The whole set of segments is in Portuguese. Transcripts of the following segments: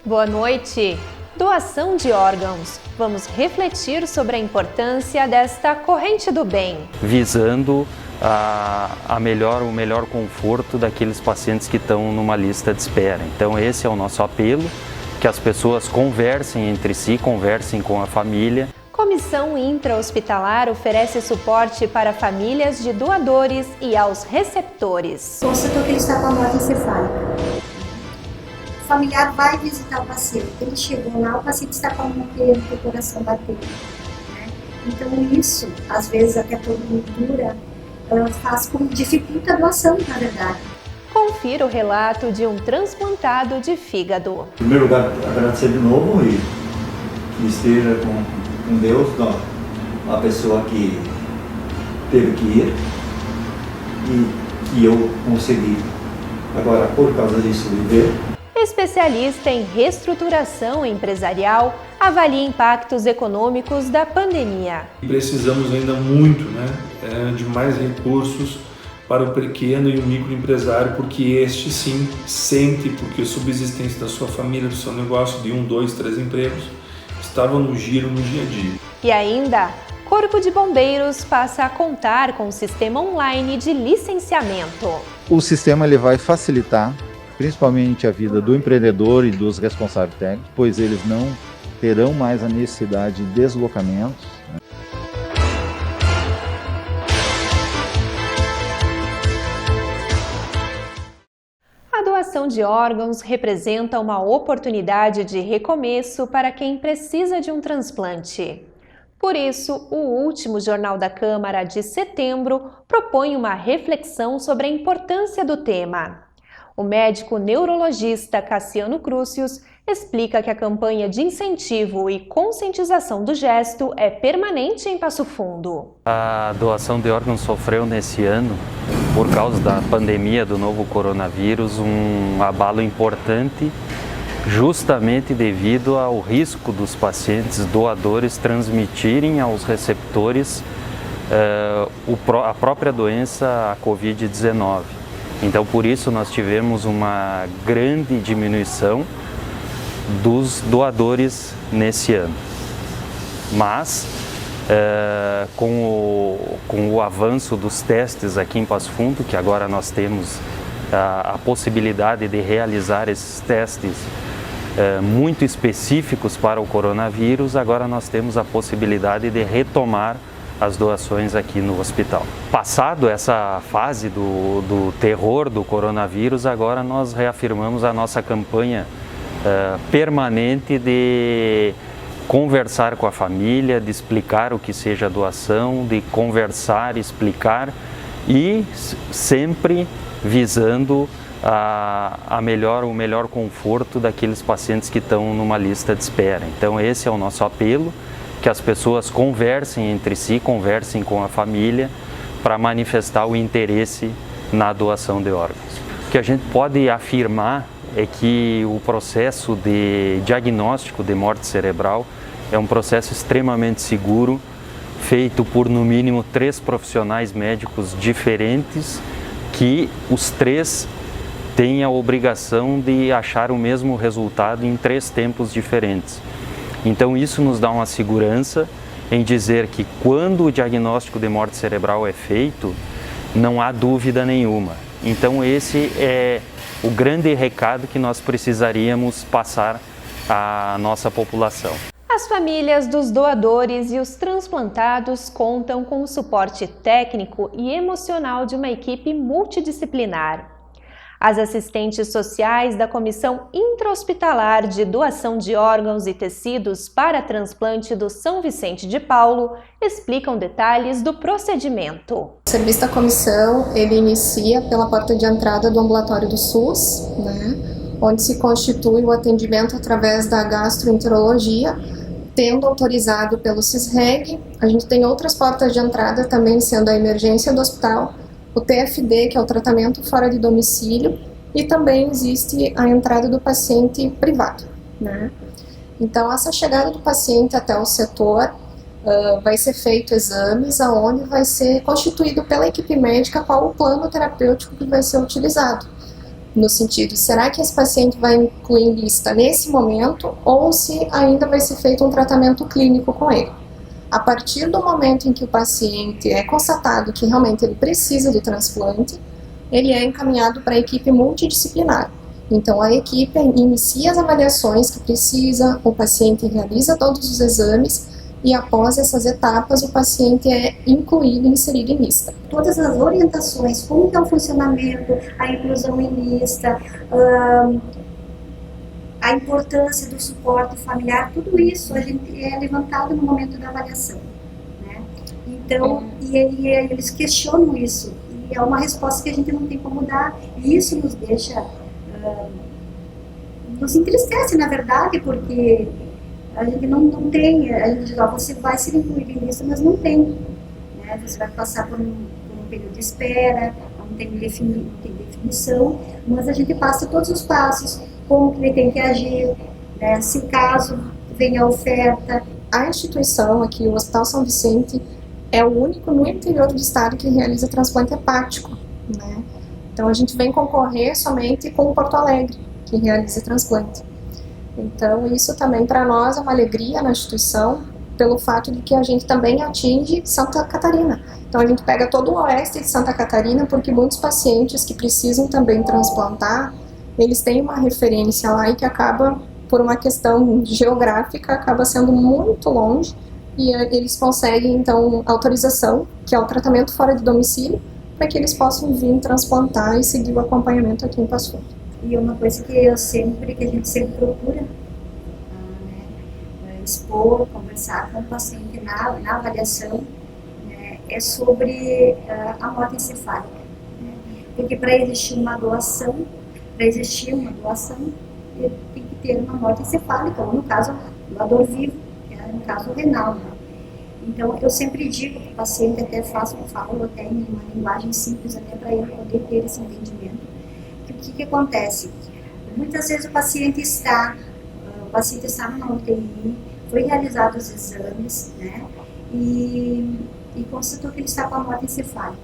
Boa noite! Doação de órgãos. Vamos refletir sobre a importância desta corrente do bem. Visando o melhor conforto daqueles pacientes que estão numa lista de espera. Então esse é o nosso apelo, que as pessoas conversem entre si, conversem com a família. Comissão Intra-Hospitalar oferece suporte para famílias de doadores e aos receptores. Constatou que ele está com a morte encefálica. O familiar vai visitar o paciente, ele chegou lá, o paciente está com uma pena do coração batendo. Né? Então isso, às vezes até por cultura, dificulta a doação, na verdade. Confira o relato de um transplantado de fígado. Em primeiro lugar, agradecer de novo e que esteja com Deus, a pessoa que teve que ir e que eu consegui, agora por causa disso, viver. Especialista em reestruturação empresarial, avalia impactos econômicos da pandemia. Precisamos ainda muito, de mais recursos para o pequeno e o microempresário, porque este sim sente, porque a subsistência da sua família, do seu negócio de 1, 2, 3 empregos, estava no giro no dia a dia. E ainda, Corpo de Bombeiros passa a contar com o sistema online de licenciamento. O sistema ele vai facilitar principalmente a vida do empreendedor e dos responsáveis técnicos, pois eles não terão mais a necessidade de deslocamentos. A doação de órgãos representa uma oportunidade de recomeço para quem precisa de um transplante. Por isso, o último Jornal da Câmara de setembro propõe uma reflexão sobre a importância do tema. O médico neurologista Cassiano Crucius explica que a campanha de incentivo e conscientização do gesto é permanente em Passo Fundo. A doação de órgãos sofreu nesse ano, por causa da pandemia do novo coronavírus, um abalo importante, justamente devido ao risco dos pacientes doadores transmitirem aos receptores a própria doença, a Covid-19. Então, por isso, nós tivemos uma grande diminuição dos doadores nesse ano. Mas, com o avanço dos testes aqui em Passo Fundo, que agora nós temos a possibilidade de realizar esses testes muito específicos para o coronavírus, agora nós temos a possibilidade de retomar as doações aqui no hospital. Passado essa fase do terror do coronavírus, agora nós reafirmamos a nossa campanha permanente de conversar com a família, de explicar o que seja a doação, de conversar, explicar e sempre visando o melhor conforto daqueles pacientes que estão numa lista de espera. Então esse é o nosso apelo, que as pessoas conversem entre si, conversem com a família para manifestar o interesse na doação de órgãos. O que a gente pode afirmar é que o processo de diagnóstico de morte cerebral é um processo extremamente seguro, feito por no mínimo 3 profissionais médicos diferentes, que os 3 têm a obrigação de achar o mesmo resultado em 3 tempos diferentes. Então isso nos dá uma segurança em dizer que quando o diagnóstico de morte cerebral é feito, não há dúvida nenhuma. Então esse é o grande recado que nós precisaríamos passar à nossa população. As famílias dos doadores e os transplantados contam com o suporte técnico e emocional de uma equipe multidisciplinar. As assistentes sociais da Comissão Intra-Hospitalar de Doação de Órgãos e Tecidos para Transplante do São Vicente de Paulo explicam detalhes do procedimento. O serviço da comissão ele inicia pela porta de entrada do ambulatório do SUS, onde se constitui o atendimento através da gastroenterologia, tendo autorizado pelo CISREG. A gente tem outras portas de entrada também, sendo a emergência do hospital, o TFD, que é o tratamento fora de domicílio, e também existe a entrada do paciente privado. Então, essa chegada do paciente até o setor vai ser feito exames, aonde vai ser constituído pela equipe médica qual o plano terapêutico que vai ser utilizado. no sentido, será que esse paciente vai incluir em lista nesse momento ou se ainda vai ser feito um tratamento clínico com ele. A partir do momento em que o paciente é constatado que realmente ele precisa de transplante, ele é encaminhado para a equipe multidisciplinar. Então a equipe inicia as avaliações que precisa, o paciente realiza todos os exames e após essas etapas o paciente é incluído e inserido em lista. Todas as orientações, como que é o funcionamento, a inclusão em lista, a importância do suporte familiar, tudo isso a gente é levantado no momento da avaliação, né? Então, e eles questionam isso, e é uma resposta que a gente não tem como dar, e isso nos deixa, nos entristece, na verdade, porque a gente não tem, a gente diz, ó, você vai ser incluído em lista, mas não tem, né? Você vai passar por um período de espera, não tem definição, mas a gente passa todos os passos, como que ele tem que agir, né? Se caso venha a oferta. A instituição aqui, o Hospital São Vicente, é o único no interior do estado que realiza transplante hepático, né? Então a gente vem concorrer somente com o Porto Alegre, que realiza transplante. Então isso também para nós é uma alegria na instituição, pelo fato de que a gente também atinge Santa Catarina. Então a gente pega todo o oeste de Santa Catarina, porque muitos pacientes que precisam também transplantar, eles têm uma referência lá e que acaba, por uma questão geográfica, acaba sendo muito longe e eles conseguem então autorização, que é o tratamento fora de domicílio, para que eles possam vir transplantar e seguir o acompanhamento aqui em Passo Fundo. E uma coisa que a gente sempre procura, né, expor, conversar com o paciente na avaliação, né, é sobre a morte encefálica. Né? Porque para existir uma doação, tem que ter uma morte encefálica, ou no caso, doador vivo, no caso renal. Né? Então, eu sempre digo para o paciente, até falo até em uma linguagem simples, até para ele poder ter esse entendimento. O que acontece? Muitas vezes o paciente está numa UTI, foi realizado os exames, né, e constatou que ele está com a morte encefálica.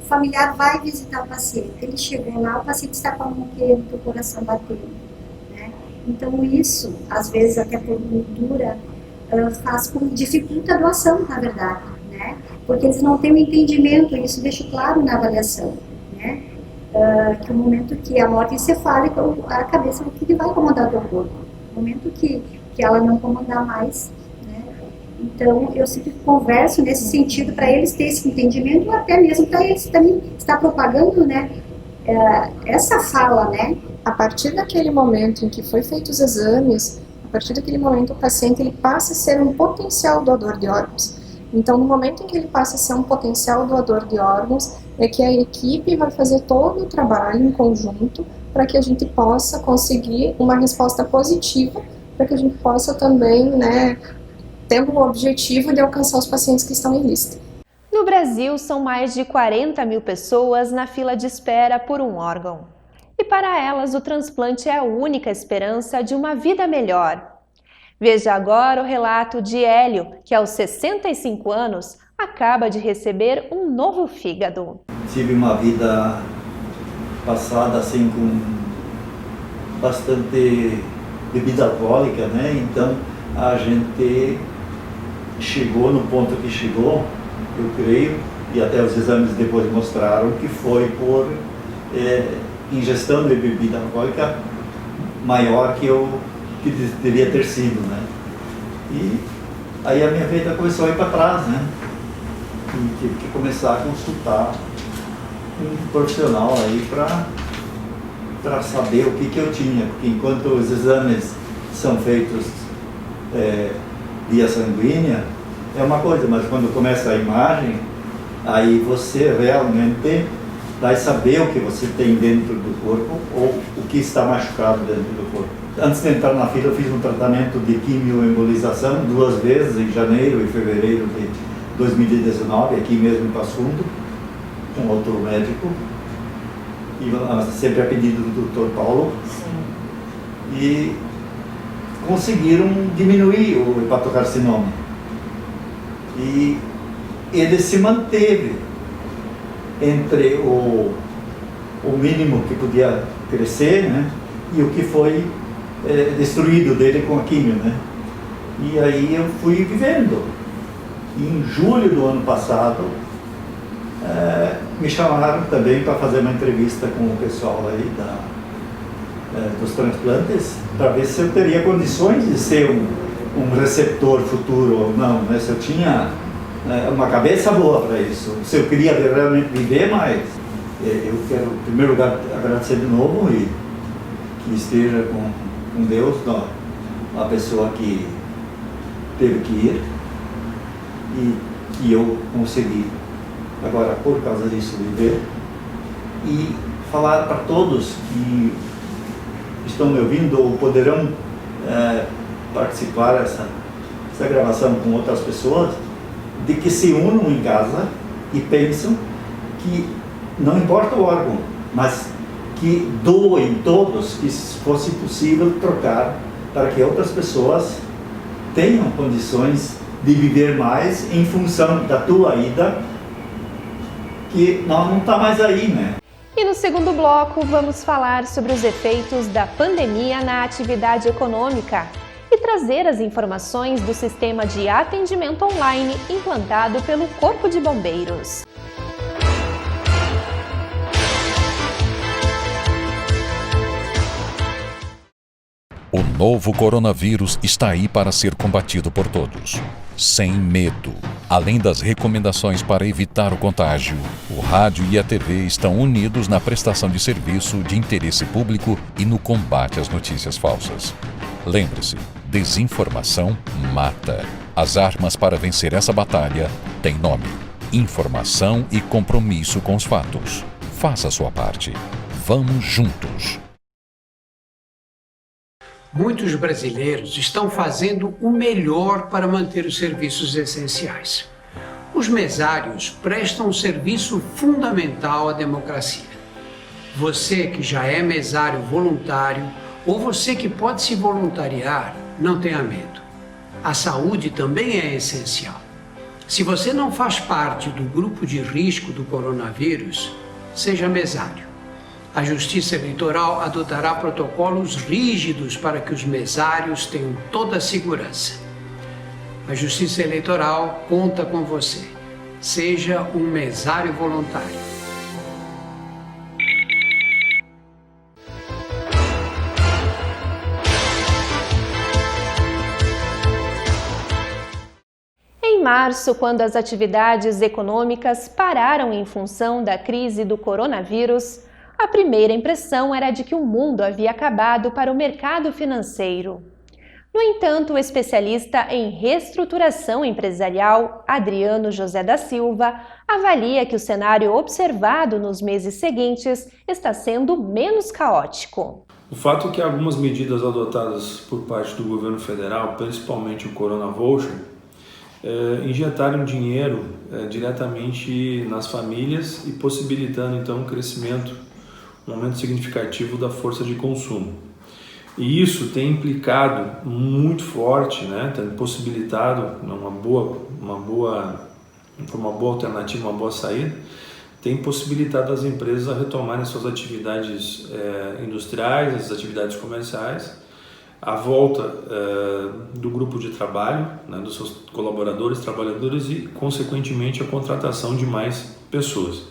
O familiar vai visitar o paciente, ele chegou lá, o paciente está com a mão quente, o coração batendo, né? Então isso, às vezes até por gordura, dificulta a doação, na verdade, né? Porque eles não têm o entendimento, e isso deixa claro na avaliação, né? Que o momento que a morte encefálica, a cabeça que vai comandar o teu corpo. No momento que ela não comandar mais, né? Então eu sempre converso nesse sentido para eles terem esse entendimento, ou até mesmo para eles também estar propagando, né? Essa fala, né? A partir daquele momento em que foi feitos os exames, a partir daquele momento o paciente ele passa a ser um potencial doador de órgãos. Então, no momento em que ele passa a ser um potencial doador de órgãos, é que a equipe vai fazer todo o trabalho em conjunto para que a gente possa conseguir uma resposta positiva, para que a gente possa também, né, tendo o objetivo de alcançar os pacientes que estão em lista. No Brasil, são mais de 40 mil pessoas na fila de espera por um órgão. E para elas, o transplante é a única esperança de uma vida melhor. Veja agora o relato de Hélio, que aos 65 anos acaba de receber um novo fígado. Tive uma vida passada assim com bastante bebida alcoólica, né? Então a gente chegou no ponto que chegou, eu creio, e até os exames depois mostraram que foi por ingestão de bebida alcoólica maior que deveria ter sido, né? E aí a minha vida começou a ir para trás, né? E tive que começar a consultar um profissional aí para saber o que eu tinha, porque enquanto os exames são feitos via sanguínea, é uma coisa, mas quando começa a imagem, aí você realmente vai saber o que você tem dentro do corpo ou o que está machucado dentro do corpo. Antes de entrar na fila, eu fiz um tratamento de quimioembolização 2 vezes, em janeiro e fevereiro de 2019, aqui mesmo em Passo Fundo, com outro médico, e sempre a pedido do Dr. Paulo. Sim. E conseguiram diminuir o hepatocarcinoma. E ele se manteve entre o mínimo que podia crescer, né? E o que foi destruído dele com a químio, né? E aí eu fui vivendo. E em julho do ano passado, me chamaram também para fazer uma entrevista com o pessoal aí dos transplantes, para ver se eu teria condições de ser um receptor futuro ou não, né? Se eu tinha uma cabeça boa para isso, se eu queria realmente viver mais. Eu quero, em primeiro lugar, agradecer de novo e que esteja com Deus, a pessoa que teve que ir e que eu consegui agora, por causa disso, viver. E falar para todos que estão me ouvindo ou poderão participar dessa gravação com outras pessoas, de que se unam em casa e pensam que não importa o órgão, mas que doem todos, que se fosse possível trocar para que outras pessoas tenham condições de viver mais em função da tua ida, que não está mais aí, né? E no segundo bloco vamos falar sobre os efeitos da pandemia na atividade econômica e trazer as informações do sistema de atendimento online implantado pelo Corpo de Bombeiros. O novo coronavírus está aí para ser combatido por todos, sem medo. Além das recomendações para evitar o contágio, o rádio e a TV estão unidos na prestação de serviço de interesse público e no combate às notícias falsas. Lembre-se, desinformação mata. As armas para vencer essa batalha têm nome: informação e compromisso com os fatos. Faça a sua parte. Vamos juntos. Muitos brasileiros estão fazendo o melhor para manter os serviços essenciais. Os mesários prestam um serviço fundamental à democracia. Você que já é mesário voluntário ou você que pode se voluntariar, não tenha medo. A saúde também é essencial. Se você não faz parte do grupo de risco do coronavírus, seja mesário. A Justiça Eleitoral adotará protocolos rígidos para que os mesários tenham toda a segurança. A Justiça Eleitoral conta com você. Seja um mesário voluntário. Em março, quando as atividades econômicas pararam em função da crise do coronavírus, a primeira impressão era de que o mundo havia acabado para o mercado financeiro. No entanto, o especialista em reestruturação empresarial, Adriano José da Silva, avalia que o cenário observado nos meses seguintes está sendo menos caótico. O fato é que algumas medidas adotadas por parte do governo federal, principalmente o Corona Voucher, injetaram dinheiro diretamente nas famílias e possibilitando então um crescimento, um aumento significativo da força de consumo. E isso tem implicado muito forte, né? Tem possibilitado uma boa alternativa, uma boa saída, tem possibilitado as empresas a retomarem suas atividades industriais, as atividades comerciais, a volta do grupo de trabalho, né, dos seus colaboradores, trabalhadores e, consequentemente, a contratação de mais pessoas.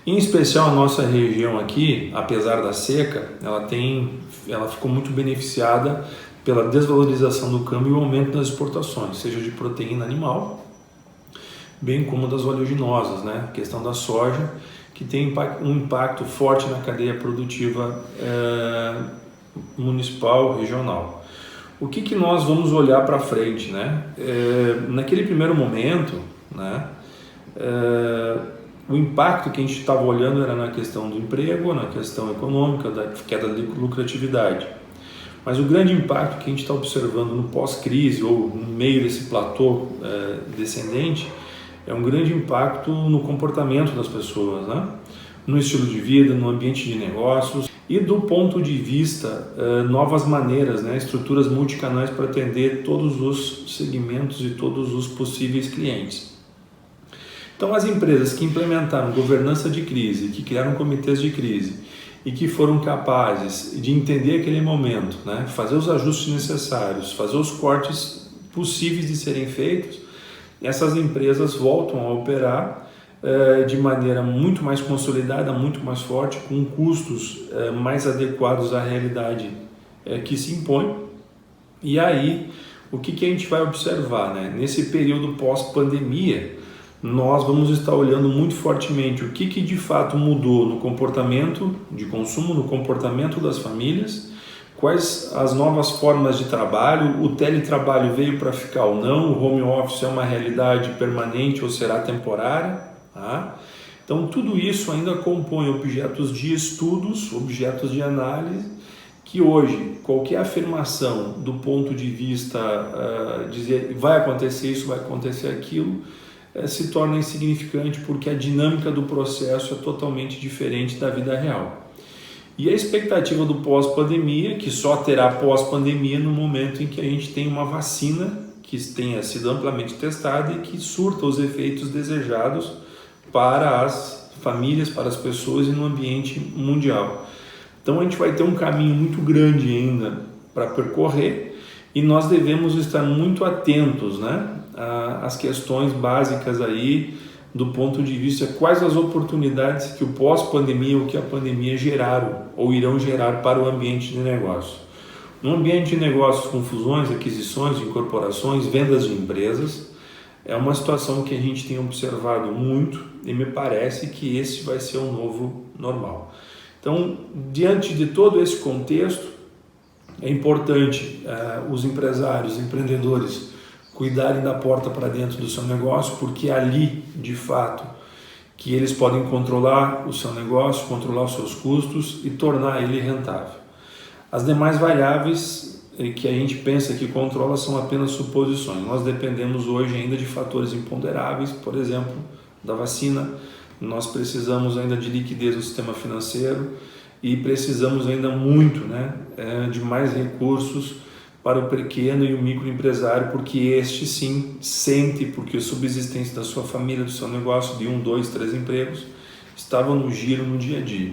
Em especial a nossa região aqui, apesar da seca, ela ficou muito beneficiada pela desvalorização do câmbio e o aumento das exportações, seja de proteína animal, bem como das oleaginosas, né? A questão da soja, que tem um impacto forte na cadeia produtiva municipal, regional. O que nós vamos olhar para frente, né? Naquele primeiro momento, né? O impacto que a gente estava olhando era na questão do emprego, na questão econômica, da queda de lucratividade. Mas o grande impacto que a gente está observando no pós-crise ou no meio desse platô descendente é um grande impacto no comportamento das pessoas, né? No estilo de vida, no ambiente de negócios e do ponto de vista novas maneiras, né? Estruturas multicanais para atender todos os segmentos e todos os possíveis clientes. Então, as empresas que implementaram governança de crise, que criaram comitês de crise e que foram capazes de entender aquele momento, né, fazer os ajustes necessários, fazer os cortes possíveis de serem feitos, essas empresas voltam a operar de maneira muito mais consolidada, muito mais forte, com custos mais adequados à realidade que se impõe. E aí, o que a gente vai observar, né? Nesse período pós-pandemia, nós vamos estar olhando muito fortemente o que de fato mudou no comportamento de consumo, no comportamento das famílias, quais as novas formas de trabalho, o teletrabalho veio para ficar ou não, o home office é uma realidade permanente ou será temporária, tá? Então tudo isso ainda compõe objetos de estudos, objetos de análise, que hoje qualquer afirmação do ponto de vista dizer vai acontecer isso, vai acontecer aquilo, se torna insignificante porque a dinâmica do processo é totalmente diferente da vida real. E a expectativa do pós-pandemia, que só terá pós-pandemia no momento em que a gente tem uma vacina que tenha sido amplamente testada e que surta os efeitos desejados para as famílias, para as pessoas e no ambiente mundial. Então a gente vai ter um caminho muito grande ainda para percorrer e nós devemos estar muito atentos, né, às questões básicas aí do ponto de vista quais as oportunidades que o pós-pandemia ou que a pandemia geraram ou irão gerar para o ambiente de negócio. No ambiente de negócios com fusões, aquisições, incorporações, vendas de empresas, é uma situação que a gente tem observado muito e me parece que esse vai ser o novo normal. Então, diante de todo esse contexto, é importante os empresários, empreendedores, cuidarem da porta para dentro do seu negócio, porque é ali, de fato, que eles podem controlar o seu negócio, controlar os seus custos e tornar ele rentável. As demais variáveis que a gente pensa que controla são apenas suposições. Nós dependemos hoje ainda de fatores imponderáveis, por exemplo, da vacina. Nós precisamos ainda de liquidez no sistema financeiro e precisamos ainda muito, né, de mais recursos para o pequeno e o microempresário, porque este sim sente, porque a subsistência da sua família, do seu negócio de 1, 2, 3 empregos estava no giro no dia a dia.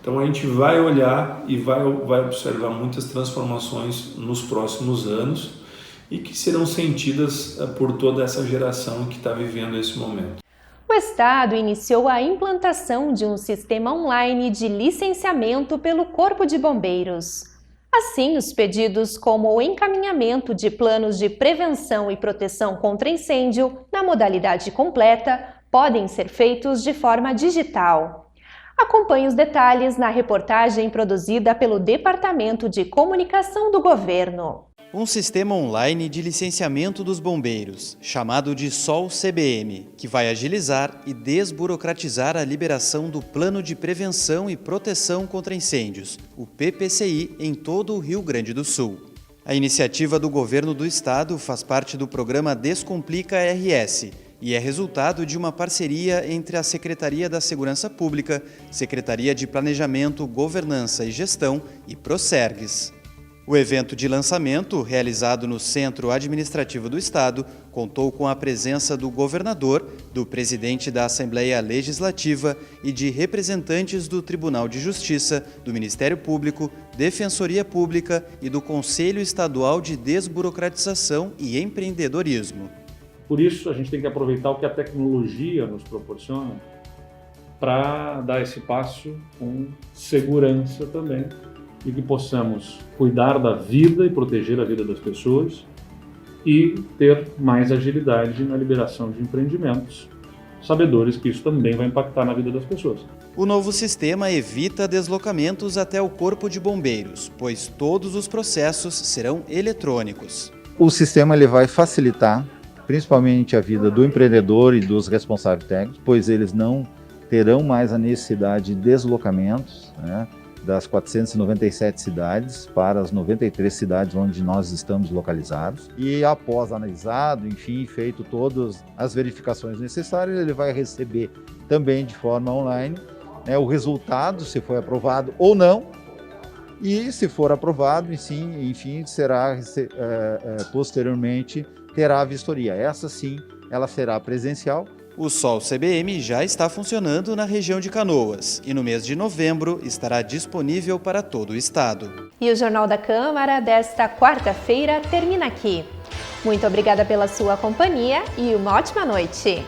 Então a gente vai olhar e vai observar muitas transformações nos próximos anos e que serão sentidas por toda essa geração que está vivendo esse momento. O Estado iniciou a implantação de um sistema online de licenciamento pelo Corpo de Bombeiros. Assim, os pedidos como o encaminhamento de planos de prevenção e proteção contra incêndio na modalidade completa podem ser feitos de forma digital. Acompanhe os detalhes na reportagem produzida pelo Departamento de Comunicação do Governo. Um sistema online de licenciamento dos bombeiros, chamado de SOL-CBM, que vai agilizar e desburocratizar a liberação do Plano de Prevenção e Proteção contra Incêndios, o PPCI, em todo o Rio Grande do Sul. A iniciativa do Governo do Estado faz parte do programa Descomplica RS e é resultado de uma parceria entre a Secretaria da Segurança Pública, Secretaria de Planejamento, Governança e Gestão e Procergs. O evento de lançamento, realizado no Centro Administrativo do Estado, contou com a presença do governador, do presidente da Assembleia Legislativa e de representantes do Tribunal de Justiça, do Ministério Público, Defensoria Pública e do Conselho Estadual de Desburocratização e Empreendedorismo. Por isso, a gente tem que aproveitar o que a tecnologia nos proporciona para dar esse passo com segurança também, e que possamos cuidar da vida e proteger a vida das pessoas e ter mais agilidade na liberação de empreendimentos, sabedores que isso também vai impactar na vida das pessoas. O novo sistema evita deslocamentos até o Corpo de Bombeiros, pois todos os processos serão eletrônicos. O sistema ele vai facilitar principalmente a vida do empreendedor e dos responsáveis técnicos, pois eles não terão mais a necessidade de deslocamentos, né, das 497 cidades para as 93 cidades onde nós estamos localizados. E após analisado, enfim, feito todas as verificações necessárias, ele vai receber também de forma online, né, o resultado, se foi aprovado ou não, e se for aprovado, enfim, será posteriormente terá a vistoria. Essa sim, ela será presencial, O Sol CBM já está funcionando na região de Canoas e no mês de novembro estará disponível para todo o estado. E o Jornal da Câmara desta quarta-feira termina aqui. Muito obrigada pela sua companhia e uma ótima noite!